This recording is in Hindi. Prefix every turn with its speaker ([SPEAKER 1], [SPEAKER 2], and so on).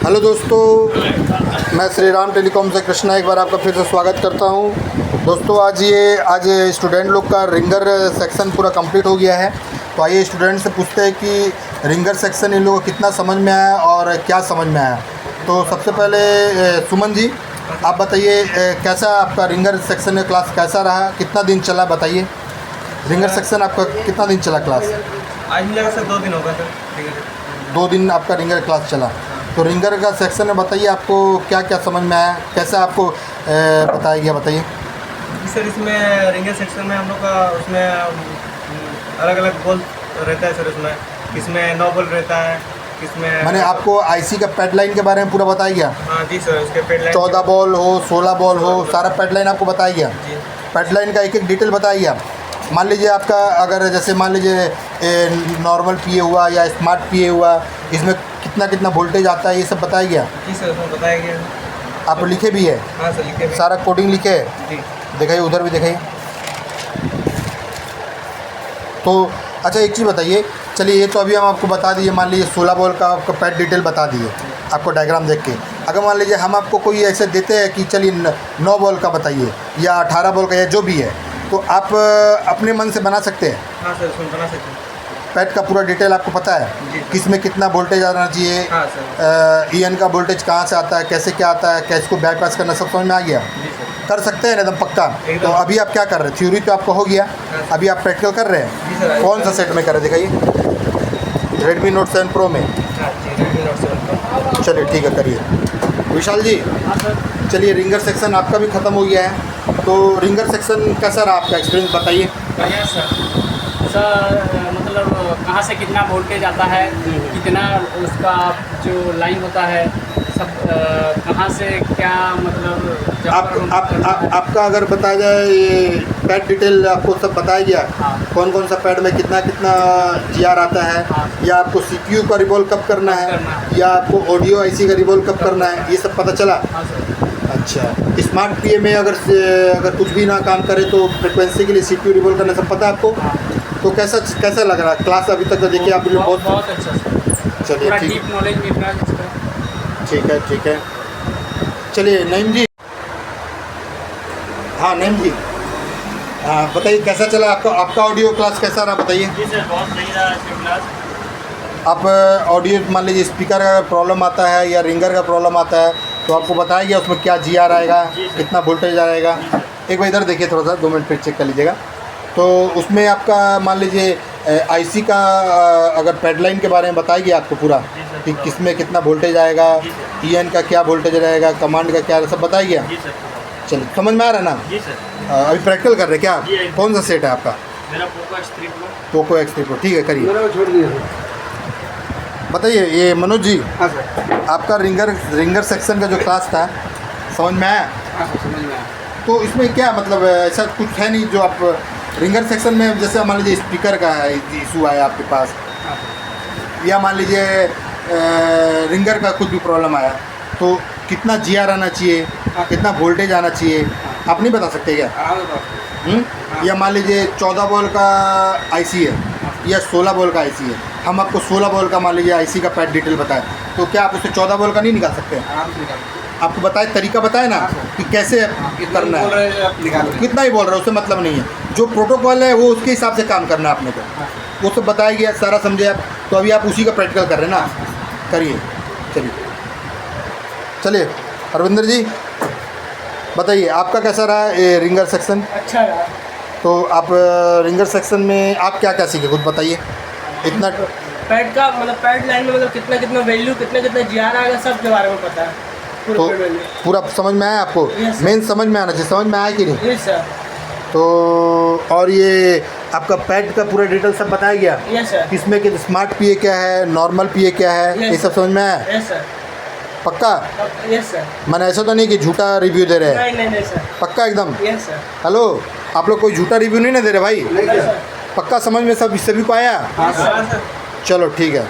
[SPEAKER 1] हेलो दोस्तों, मैं श्री राम टेलीकॉम से कृष्णा एक बार आपका फिर से स्वागत करता हूं। दोस्तों आज स्टूडेंट लोग का रिंगर सेक्शन पूरा कंप्लीट हो गया है। तो आइए स्टूडेंट से पूछते हैं कि रिंगर सेक्शन इन लोगों को कितना समझ में आया और क्या समझ में आया। तो सबसे पहले सुमन जी, आप बताइए कैसा आपका रिंगर सेक्शन में क्लास कैसा रहा, कितना दिन चला बताइए। रिंगर सेक्शन आपका कितना दिन चला क्लास?
[SPEAKER 2] आज मेरे से 2 दिन हो गए सर।
[SPEAKER 1] 2 दिन आपका रिंगर क्लास चला। तो रिंगर का सेक्शन में बताइए आपको क्या क्या समझ में आया, कैसा आपको बताया गया, बताइए।
[SPEAKER 2] सर इसमें रिंगर सेक्शन में हम लोग का उसमें अलग अलग बॉल रहता है सर। उसमें किसमें 9 बॉल रहता है, किसमें
[SPEAKER 1] मैंने आपको आईसी का पैड लाइन के बारे में पूरा बताया गया।
[SPEAKER 2] हाँ जी सर, उसके पैड लाइन
[SPEAKER 1] 14 बॉल हो 16 बॉल हो सारा पैड लाइन आपको बताया गया।
[SPEAKER 2] जी।
[SPEAKER 1] पैड लाइन का एक एक डिटेल बताया गया। मान लीजिए आपका अगर जैसे मान लीजिए नॉर्मल पीए हुआ या स्मार्ट पीए हुआ, इसमें कितना कितना वोल्टेज आता है ये सब बताया गया।
[SPEAKER 2] जी सर, उसमें बताया गया।
[SPEAKER 1] आप लिखे भी है?
[SPEAKER 2] हाँ सर, लिखे भी।
[SPEAKER 1] सारा कोडिंग लिखे है?
[SPEAKER 2] जी।
[SPEAKER 1] दिखाइए, उधर भी दिखाइए। तो अच्छा एक चीज़ बताइए, चलिए ये तो अभी हम आपको बता दिए, मान लीजिए 16 बॉल का आपको पैड डिटेल बता दिए आपको डायग्राम देख के। अगर मान लीजिए हम आपको कोई ऐसे देते हैं कि चलिए 9 बॉल का बताइए या 18 बॉल का या जो भी है, तो आप अपने मन से बना सकते हैं?
[SPEAKER 2] हाँ सर, उसमें बना सकते हैं।
[SPEAKER 1] पैड का पूरा डिटेल आपको पता है किस में कितना वोल्टेज आना चाहिए?
[SPEAKER 2] हाँ सर।
[SPEAKER 1] ईएन का वोल्टेज कहाँ से आता है, कैसे क्या आता है, कैसे को बाईपास करना, सब समझ में आ गया?
[SPEAKER 2] जी सर।
[SPEAKER 1] कर सकते हैं ना एकदम पक्का?
[SPEAKER 2] एकदम।
[SPEAKER 1] तो अभी आप क्या कर रहे हैं? थ्योरी तो आपको हो गया, अभी आप प्रैक्टिकल कर रहे
[SPEAKER 2] जी
[SPEAKER 1] हैं।
[SPEAKER 2] सर।
[SPEAKER 1] कौन सा सेट में कर रहे हैं दिखाइए। Redmi Note 7 Pro में।
[SPEAKER 2] हाँ जी, Redmi Note 7
[SPEAKER 1] चलिए ठीक है, करिए। विशाल जी,
[SPEAKER 2] हाँ सर।
[SPEAKER 1] चलिए रिंगर सेक्शन आपका भी ख़त्म हो गया है, तो रिंगर सेक्शन कैसा रहा आपका एक्सपीरियंस बताइए।
[SPEAKER 3] बढ़िया सर मतलब कहाँ से कितना वोल्टेज आता है, कितना उसका जो लाइन होता है, सब कहाँ से क्या मतलब जब
[SPEAKER 1] आपका अगर बताया जाए ये पैड डिटेल आपको सब बताया गया।
[SPEAKER 3] हाँ।
[SPEAKER 1] कौन कौन सा पैड में कितना कितना जीआर आता है।
[SPEAKER 3] हाँ।
[SPEAKER 1] या आपको सीपीयू का रिवॉल्व कब करना है, या आपको ऑडियो आईसी का रिवॉल्व कब करना है, ये सब पता चला।
[SPEAKER 3] हाँ सर।
[SPEAKER 1] अच्छा, स्मार्ट पीए में अगर कुछ भी ना काम करे तो फ्रिक्वेंसी के लिए सीपीयू रिवॉल्व करना सब पता है आपको।
[SPEAKER 3] हाँ।
[SPEAKER 1] तो कैसा लग रहा है क्लास अभी तक देखिए आप?
[SPEAKER 3] बहुत अच्छा सर।
[SPEAKER 1] चलिए
[SPEAKER 3] पूरा
[SPEAKER 1] ठीक,
[SPEAKER 3] डीप नॉलेज मिल रहा है इसका।
[SPEAKER 1] ठीक है। चलिए नईम जी। हाँ नईम जी, हाँ बताइए कैसा चला आपका ऑडियो क्लास कैसा रहा बताइए।
[SPEAKER 3] जी सर, बहुत सही रहा इसका क्लास।
[SPEAKER 1] आप ऑडियो मान लीजिए स्पीकर का प्रॉब्लम आता है या रिंगर का प्रॉब्लम आता है, तो आपको बताया गया उसमें क्या जीआर आएगा, कितना वोल्टेज आएगा। एक बार इधर देखिए थोड़ा सा, 2 मिनट फिर चेक कर लीजिएगा। तो उसमें आपका मान लीजिए आईसी का अगर पैड लाइन के बारे में बताया गया आपको पूरा कि किसमें कितना वोल्टेज आएगा, ईएन का क्या वोल्टेज रहेगा, कमांड का क्या, सब बताया गया।
[SPEAKER 3] जी सर।
[SPEAKER 1] चलिए समझ में आ रहा है ना?
[SPEAKER 3] जी सर।
[SPEAKER 1] अभी प्रैक्टिकल कर रहे हैं क्या आप?
[SPEAKER 3] जी।
[SPEAKER 1] कौन सा सेट है आपका?
[SPEAKER 3] मेरा Poco X3 Pro।
[SPEAKER 1] Poco X3 Pro, ठीक है करिए।
[SPEAKER 2] छोड़ दिया।
[SPEAKER 1] बताइए ये मनोज जी,
[SPEAKER 2] हाँ सर।
[SPEAKER 1] आपका रिंगर सेक्शन का जो क्लास था समझ में आया?
[SPEAKER 2] हाँ सर, समझ में आया।
[SPEAKER 1] तो इसमें क्या मतलब ऐसा कुछ है नहीं जो आप रिंगर सेक्शन में, जैसे मान लीजिए स्पीकर का इशू आया आपके पास, या मान लीजिए रिंगर का कुछ भी प्रॉब्लम आया, तो कितना जीआर आना चाहिए, कितना वोल्टेज आना चाहिए, आप नहीं बता सकते क्या? या मान लीजिए 14 बॉल का आईसी है या 16 बॉल का आईसी है, हम आपको 16 बॉल का मान लीजिए आईसी का पैड डिटेल बताएं, तो क्या आप उससे 14 बॉल का नहीं निकाल सकते?
[SPEAKER 2] आराम से निकाल।
[SPEAKER 1] आपको बताए तरीका बताए ना कि कैसे करना
[SPEAKER 2] बोल
[SPEAKER 1] है।
[SPEAKER 2] रहे हैं आप निकालो।
[SPEAKER 1] कितना ही बोल रहे हो उससे मतलब नहीं है, जो प्रोटोकॉल है वो उसके हिसाब से काम करना है आपने को, वो सब बताया गया, सारा समझे आप। तो अभी आप उसी का प्रैक्टिकल कर रहे हैं ना, करिए। चलिए अरविंदर जी बताइए आपका कैसा रहा ये रिंगर सेक्शन?
[SPEAKER 3] अच्छा रहा।
[SPEAKER 1] तो आप रिंगर सेक्शन में आप क्या क्या सीखे कुछ बताइए। इतना
[SPEAKER 3] पैड का मतलब पैड लाइन में मतलब कितना कितना वैल्यू, कितना कितना जीआर आएगा, सब के बारे में पता है।
[SPEAKER 1] तो पूरा समझ में आया आपको?
[SPEAKER 3] Yes, sir।
[SPEAKER 1] मेन समझ में आना चाहिए, समझ में आया कि नहीं?
[SPEAKER 3] Yes sir.
[SPEAKER 1] तो और ये आपका पैड का पूरा डिटेल सब बताया गया?
[SPEAKER 3] Yes sir.
[SPEAKER 1] किसमें कि स्मार्ट पीए क्या है, नॉर्मल पीए क्या है,
[SPEAKER 3] Yes,
[SPEAKER 1] ये सब समझ में आया?
[SPEAKER 3] Yes sir.
[SPEAKER 1] पक्का?
[SPEAKER 3] Yes sir.
[SPEAKER 1] मैंने ऐसा तो नहीं कि झूठा रिव्यू दे रहे हैं?
[SPEAKER 3] नहीं सर।
[SPEAKER 1] पक्का एकदम?
[SPEAKER 3] Yes sir.
[SPEAKER 1] हेलो, आप लोग कोई झूठा रिव्यू नहीं ना दे रहे भाई?
[SPEAKER 3] नहीं सर।
[SPEAKER 1] पक्का समझ में सब सभी को आया?
[SPEAKER 2] हाँ सर।
[SPEAKER 1] चलो ठीक है।